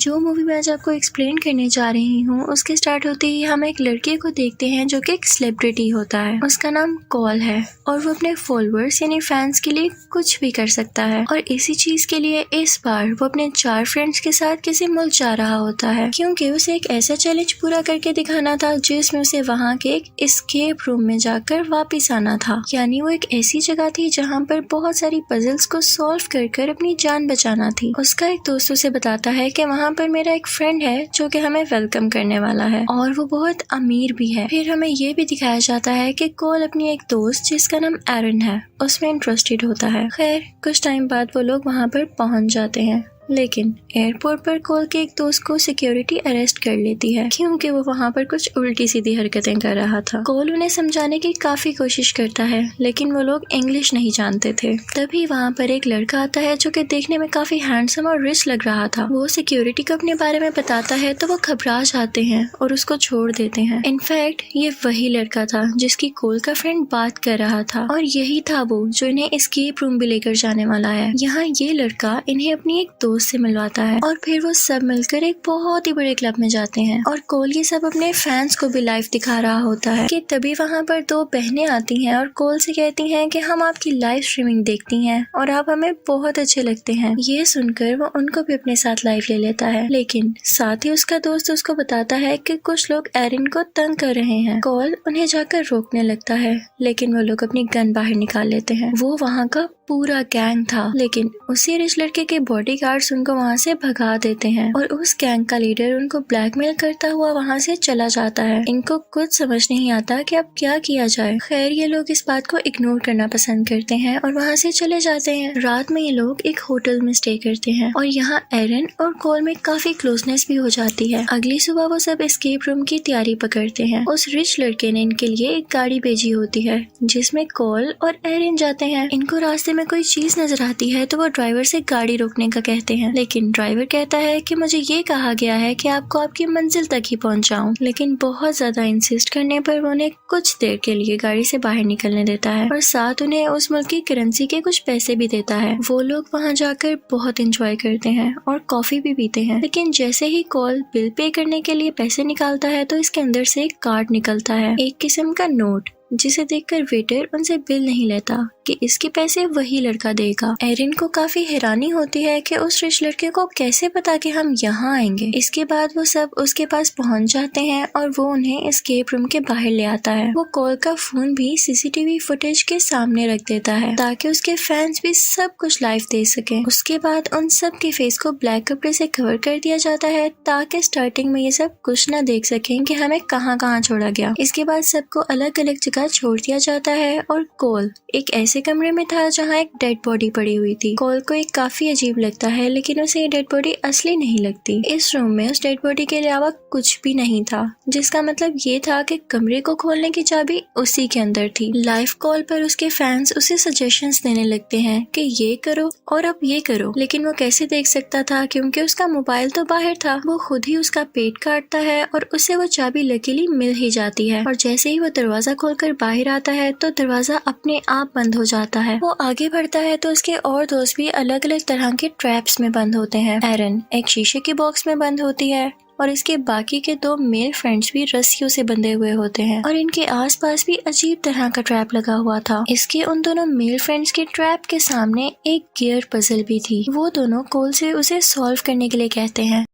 जो मूवी मैं आज आपको एक्सप्लेन करने जा रही हूँ उसके स्टार्ट होते ही हम एक लड़के को देखते हैं जो कि एक सेलिब्रिटी होता है। उसका नाम कॉल है और वो अपने फॉलोअर्स यानी फैंस के लिए कुछ भी कर सकता है और इसी चीज के लिए इस बार वो अपने 4 फ्रेंड्स के साथ किसी मुल्क जा रहा होता है क्योंकि उसे एक ऐसा चैलेंज पूरा करके दिखाना था जिसमें उसे वहाँ के एक एस्केप रूम में जाकर वापिस आना था। यानी वो एक ऐसी जगह थी जहाँ पर बहुत सारी पजल्स को सॉल्व कर अपनी जान बचाना थी। उसका एक दोस्त उसे बताता है कि वहाँ पर मेरा एक फ्रेंड है जो कि हमें वेलकम करने वाला है और वो बहुत अमीर भी है। फिर हमें ये भी दिखाया जाता है कि कॉल अपनी एक दोस्त जिसका नाम एरन है उसमें इंटरेस्टेड होता है। खैर कुछ टाइम बाद वो लोग वहाँ पर पहुँच जाते हैं लेकिन एयरपोर्ट पर कॉल के एक दोस्त को सिक्योरिटी अरेस्ट कर लेती है क्योंकि वो वहाँ पर कुछ उल्टी सीधी हरकतें कर रहा था। कॉल उन्हें समझाने की काफी कोशिश करता है लेकिन वो लोग इंग्लिश नहीं जानते थे। तभी वहाँ पर एक लड़का आता है जो कि देखने में काफी हैंडसम और रिच लग रहा था। वो सिक्योरिटी को अपने बारे में बताता है तो वो घबरा जाते हैं और उसको छोड़ देते हैं। इनफैक्ट ये वही लड़का था जिसकी कॉल का फ्रेंड बात कर रहा था और यही था वो जो इन्हें एस्केप रूम भी लेकर जाने वाला है। यहाँ ये लड़का इन्हें अपनी एक दोस्त से मिलवाता है और फिर वो सब मिलकर एक बहुत ही बड़े क्लब में जाते हैं और कोल ये सब अपने फैंस को भी लाइव दिखा रहा होता है कि तभी वहाँ पर 2 बहनें आती हैं और कोल से कहती हैं कि हम आपकी लाइव स्ट्रीमिंग देखती हैं और आप हमें बहुत अच्छे लगते हैं। ये सुनकर वो उनको भी अपने साथ लाइव ले लेता है लेकिन साथ ही उसका दोस्त उसको बताता है कि कुछ लोग एरिन को तंग कर रहे हैं। कोल उन्हें जाकर रोकने लगता है लेकिन वो लोग अपनी गन बाहर निकाल लेते हैं। वो वहाँ का पूरा गैंग था लेकिन उसी रिच लड़के के बॉडीगार्ड्स उनको वहाँ से भगा देते हैं और उस गैंग का लीडर उनको ब्लैकमेल करता हुआ वहाँ से चला जाता है। इनको कुछ समझ नहीं आता कि अब क्या किया जाए। खैर ये लोग इस बात को इग्नोर करना पसंद करते हैं और वहाँ से चले जाते हैं। रात में ये लोग एक होटल में स्टे करते हैं और यहाँ एरन और कॉल में काफी क्लोजनेस भी हो जाती है। अगली सुबह वो सब एस्केप रूम की तैयारी पकड़ते हैं। उस रिच लड़के ने इनके लिए एक गाड़ी भेजी होती है जिसमें कॉल और एरन जाते हैं। इनको रास्ते में कोई चीज नजर आती है तो वो ड्राइवर से गाड़ी रोकने का कहते हैं लेकिन ड्राइवर कहता है कि मुझे ये कहा गया है कि आपको आपकी मंजिल तक ही पहुंचाऊं। लेकिन बहुत ज्यादा इंसिस्ट करने पर वो उन्हें कुछ देर के लिए गाड़ी से बाहर निकलने देता है और साथ उन्हें उस मुल्क की करेंसी के कुछ पैसे भी देता है। वो लोग वहाँ जाकर बहुत एंजॉय करते हैं और कॉफी भी पीते हैं लेकिन जैसे ही कॉल बिल पे करने के लिए पैसे निकालता है तो इसके अंदर से एक कार्ड निकलता है, एक किस्म का नोट, जिसे देखकर वेटर उनसे बिल नहीं लेता कि इसके पैसे वही लड़का देगा। एरिन को काफी हैरानी होती है कि उस रिच लड़के को कैसे पता कि हम यहाँ आएंगे। इसके बाद वो सब उसके पास पहुँच जाते हैं और वो उन्हें एस्केप रूम के बाहर ले आता है। वो कॉल का फोन भी सीसीटीवी फुटेज के सामने रख देता है ताकि उसके फैंस भी सब कुछ लाइव देख सके। उसके बाद उन सब के फेस को ब्लैक कपड़े से कवर कर दिया जाता है ताकि स्टार्टिंग में ये सब कुछ न देख सके कि हमें कहाँ कहाँ छोड़ा गया। इसके बाद सबको अलग अलग जगह छोड़ दिया जाता है और कॉल एक ऐसे कमरे में था जहाँ एक डेड बॉडी पड़ी हुई थी। कॉल को एक काफी अजीब लगता है लेकिन उसे ये डेड बॉडी असली नहीं लगती। इस रूम में उस डेड बॉडी के अलावा कुछ भी नहीं था जिसका मतलब ये था कि कमरे को खोलने की चाबी उसी के अंदर थी। लाइव कॉल पर उसके फैंस उसे सजेशंस देने लगते हैं कि ये करो और अब ये करो लेकिन वो कैसे देख सकता था क्योंकि उसका मोबाइल तो बाहर था। वो खुद ही उसका पेट काटता है और उसे वो चाबी लकीली मिल ही जाती है और जैसे ही वो दरवाजा खोलकर बाहर आता है तो दरवाजा अपने आप बंद हो जाता है। वो आगे बढ़ता है तो उसके और दोस्त भी अलग अलग तरह के ट्रैप्स में बंद होते हैं। एरन एक शीशे के बॉक्स में बंद होती है और इसके बाकी के 2 मेल फ्रेंड्स भी रस्सियों से बंधे हुए होते हैं और इनके आसपास भी अजीब तरह का ट्रैप लगा हुआ था। इसके उन दोनों मेल फ्रेंड्स के ट्रैप के सामने एक गियर पजल भी थी। वो दोनों कॉल से उसे सॉल्व करने के लिए कहते हैं।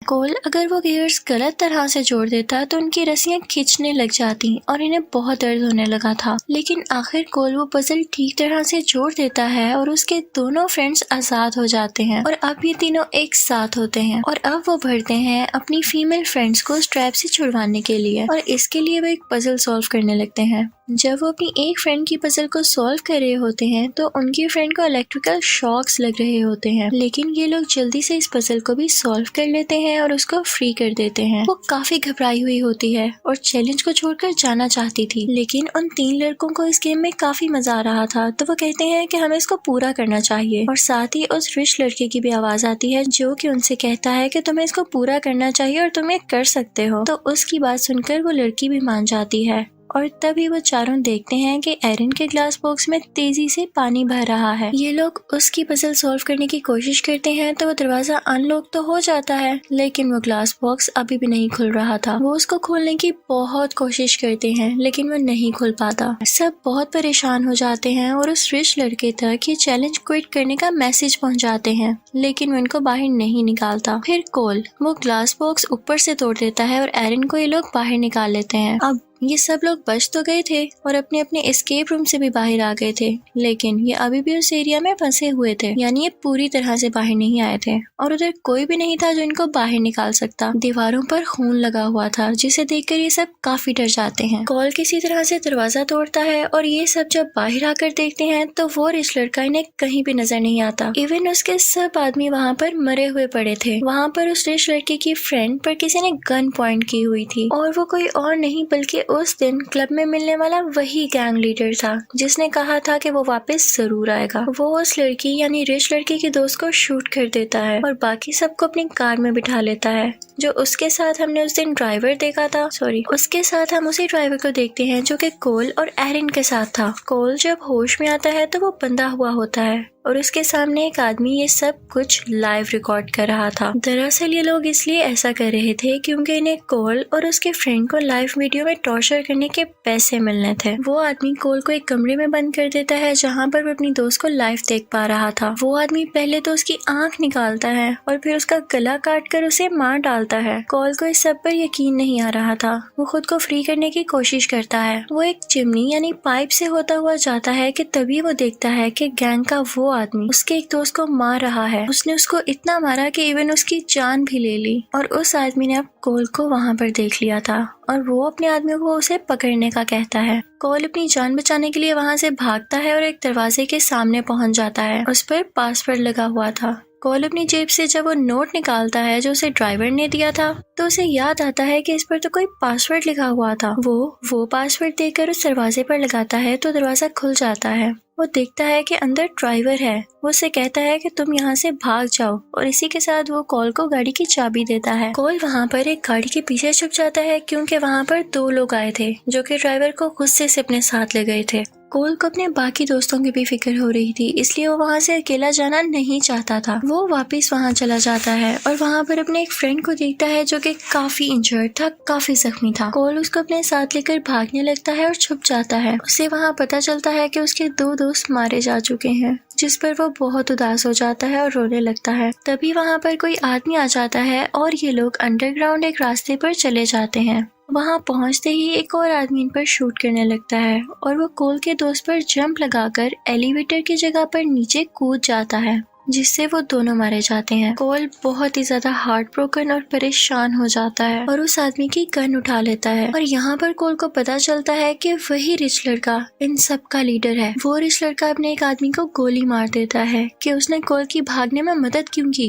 कॉल अगर वो गियर्स गलत तरह से जोड़ देता तो उनकी रस्सियां खींचने लग जाती और इन्हें बहुत दर्द होने लगा था लेकिन आखिर कॉल वो पजल ठीक तरह से जोड़ देता है और उसके दोनों फ्रेंड्स आजाद हो जाते हैं और अब ये तीनों एक साथ होते हैं और अब वो बढ़ते हैं अपनी फीमेल फ्रेंड्स को स्ट्रैप से छुड़वाने के लिए और इसके लिए वो एक पजल सॉल्व करने लगते हैं। जब वो अपनी एक फ्रेंड की पजल को सॉल्व कर रहे होते हैं तो उनकी फ्रेंड को इलेक्ट्रिकल शॉक्स लग रहे होते हैं लेकिन ये लोग जल्दी से इस पजल को भी सॉल्व कर लेते हैं और उसको फ्री कर देते हैं। वो काफी घबराई हुई होती है और चैलेंज को छोड़कर जाना चाहती थी लेकिन उन 3 लड़कों को इस गेम में काफी मजा आ रहा था तो वो कहते हैं कि हमें इसको पूरा करना चाहिए और साथ ही उस रिच लड़के की भी आवाज आती है जो कि उनसे कहता है कि तुम्हें इसको पूरा करना चाहिए और तुम ये कर सकते हो। तो उसकी बात सुनकर वो लड़की भी मान जाती है और तभी वो चारों देखते हैं कि एरिन के ग्लास बॉक्स में तेजी से पानी भर रहा है। ये लोग उसकी पजल सॉल्व करने की कोशिश करते हैं तो वो दरवाजा अनलॉक तो हो जाता है, लेकिन वो ग्लास बॉक्स अभी भी नहीं खुल रहा था। वो उसको खोलने की बहुत कोशिश करते हैं लेकिन वो नहीं खुल पाता। सब बहुत परेशान हो जाते हैं और उस रिच लड़के तक ये चैलेंज क्विट करने का मैसेज पहुंचाते हैं, लेकिन वो इनको बाहर नहीं निकालता। फिर कोल वो ग्लास बॉक्स ऊपर से तोड़ देता है और एरिन को ये लोग बाहर निकाल लेते हैं। अब ये सब लोग बच तो गए थे और अपने अपने एस्केप रूम से भी बाहर आ गए थे, लेकिन ये अभी भी उस एरिया में फंसे हुए थे, यानी ये पूरी तरह से बाहर नहीं आए थे और उधर कोई भी नहीं था जो इनको बाहर निकाल सकता। दीवारों पर खून लगा हुआ था जिसे देखकर ये सब काफी डर जाते हैं। कॉल किसी तरह से दरवाजा तोड़ता है और ये सब जब बाहर आकर देखते हैं तो वो रिच लड़का इन्हें कहीं भी नजर नहीं आता। इवन उसके सब आदमी वहाँ पर मरे हुए पड़े थे। वहाँ पर उस रिच लड़के की फ्रेंड पर किसी ने गन पॉइंट की हुई थी और वो कोई और नहीं बल्कि उस दिन क्लब में मिलने वाला वही गैंग लीडर था जिसने कहा था कि वो वापस जरूर आएगा। वो उस लड़की यानी रिच लड़के के दोस्त को शूट कर देता है और बाकी सबको अपनी कार में बिठा लेता है। जो उसके साथ हमने उस दिन ड्राइवर देखा था, उसके साथ हम उसी ड्राइवर को देखते हैं जो कि कोल और एरिन के साथ था। कोल जब होश में आता है तो वो बंधा हुआ होता है और उसके सामने एक आदमी ये सब कुछ लाइव रिकॉर्ड कर रहा था। दरअसल ये लोग इसलिए ऐसा कर रहे थे क्योंकि इन्हें कोल और उसके फ्रेंड को लाइव वीडियो में टॉर्चर करने के पैसे मिलने थे। वो आदमी कोल को एक कमरे में बंद कर देता है जहाँ पर वो अपनी दोस्त को लाइव देख पा रहा था। वो आदमी पहले तो उसकी आंख निकालता है और फिर उसका गला काट कर उसे मार डालता है। कोल को इस सब पर यकीन नहीं आ रहा था। वो खुद को फ्री करने की कोशिश करता है। वो एक चिमनी यानी पाइप से होता हुआ जाता है कि तभी वो देखता है कि गैंग का वो आदमी उसके एक दोस्त को मार रहा है। उसने उसको इतना मारा कि इवन उसकी जान भी ले ली और उस आदमी ने अब कोल को वहाँ पर देख लिया था और वो अपने आदमियों को उसे पकड़ने का कहता है। कोल अपनी जान बचाने के लिए वहाँ से भागता है और एक दरवाजे के सामने पहुँच जाता है। उस पर पासवर्ड लगा हुआ था। कोल अपनी जेब से जब वो नोट निकालता है जो उसे ड्राइवर ने दिया था तो उसे याद आता है कि इस पर तो कोई पासवर्ड लिखा हुआ था। वो पासवर्ड देकर उस दरवाजे पर लगाता है तो दरवाजा खुल जाता है। वो देखता है कि अंदर ड्राइवर है। वो उसे कहता है कि तुम यहाँ से भाग जाओ और इसी के साथ वो कोल को गाड़ी की चाबी देता है। कोल वहाँ पर एक गाड़ी के पीछे छुप जाता है क्योंकि वहाँ पर 2 लोग आए थे जो कि ड्राइवर को गुस्से से अपने साथ ले गए थे। कोल को अपने बाकी दोस्तों की भी फिक्र हो रही थी, इसलिए वो वहाँ से अकेला जाना नहीं चाहता था। वो वापस वहाँ चला जाता है और वहाँ पर अपने एक फ्रेंड को देखता है जो कि काफी इंजर्ड था, काफी जख्मी था। कोल उसको अपने साथ लेकर भागने लगता है और छुप जाता है। उसे वहाँ पता चलता है कि उसके 2 दोस्त मारे जा चुके हैं, जिस पर वो बहुत उदास हो जाता है और रोने लगता है। तभी वहाँ पर कोई आदमी आ जाता है और ये लोग अंडरग्राउंड एक रास्ते पर चले जाते हैं। वहाँ पहुँचते ही एक और आदमी इन पर शूट करने लगता है और वो कोल के दोस्त पर जंप लगाकर एलिवेटर की जगह पर नीचे कूद जाता है, जिससे वो दोनों मारे जाते हैं। कोल बहुत ही ज्यादा हार्ट ब्रोकन और परेशान हो जाता है और उस आदमी की गन उठा लेता है और यहाँ पर कोल को पता चलता है कि वही रिच लड़का इन सब का लीडर है। वो रिच लड़का अपने एक आदमी को गोली मार देता है कि उसने कोल की भागने में मदद क्यों की।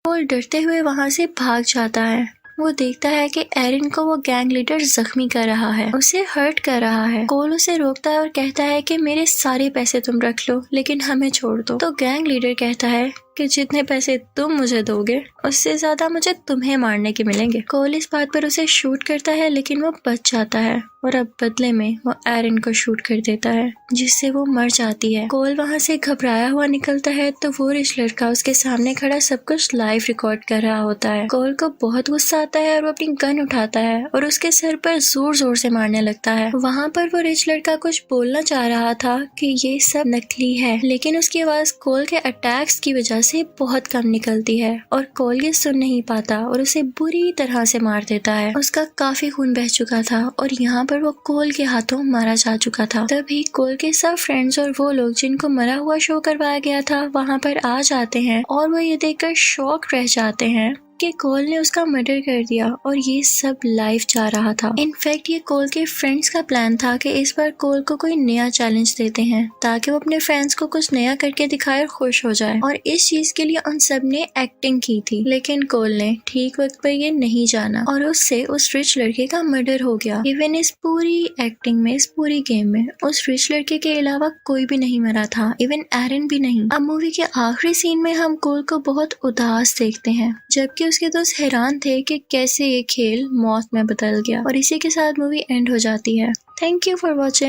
कोल डरते हुए वहाँ से भाग जाता है। वो देखता है कि एरिन को वो गैंग लीडर जख्मी कर रहा है, उसे हर्ट कर रहा है। कोल उसे रोकता है और कहता है कि मेरे सारे पैसे तुम रख लो लेकिन हमें छोड़ दो। तो गैंग लीडर कहता है कि जितने पैसे तुम मुझे दोगे उससे ज्यादा मुझे तुम्हें मारने के मिलेंगे। कोल इस बात पर उसे शूट करता है लेकिन वो बच जाता है और अब बदले में वो एरिन को शूट कर देता है जिससे वो मर जाती है। कोल वहाँ से घबराया हुआ निकलता है तो वो रिच लड़का उसके सामने खड़ा सब कुछ लाइव रिकॉर्ड कर रहा होता है। कोल को बहुत गुस्सा आता है और वो अपनी गन उठाता है और उसके सर पर जोर जोर से मारने लगता है। वहाँ पर वो रिच लड़का कुछ बोलना चाह रहा था कि ये सब नकली है, लेकिन उसकी आवाज कोल के अटैक्स की वजह से बहुत कम निकलती है और कोल ये सुन नहीं पाता और उसे बुरी तरह से मार देता है। उसका काफी खून बह चुका था और यहाँ पर वो कोल के हाथों मारा जा चुका था। तभी कोल के सब फ्रेंड्स और वो लोग जिनको मरा हुआ शो करवाया गया था वहाँ पर आ जाते हैं और वो ये देखकर शॉक रह जाते हैं कि कोल ने उसका मर्डर कर दिया और ये सब लाइव जा रहा था। इनफैक्ट ये कोल के फ्रेंड्स का प्लान था कि इस बार कोल को कोई नया चैलेंज देते हैं ताकि वो अपने फ्रेंड्स को कुछ नया करके दिखाए और खुश हो जाए, और इस चीज के लिए उन सब ने एक्टिंग की थी। लेकिन कोल ने ठीक वक्त पर ये नहीं जाना और उससे उस रिच लड़के का मर्डर हो गया। इवन इस पूरी एक्टिंग में, इस पूरी गेम में उस रिच लड़के के अलावा कोई भी नहीं मरा था, इवन एरिन भी नहीं। अब मूवी के आखिरी सीन में हम कोल को बहुत उदास देखते हैं जबकि उसके दोस्त हैरान थे कि कैसे ये खेल मौत में बदल गया। और इसी के साथ मूवी एंड हो जाती है। Thank you for watching.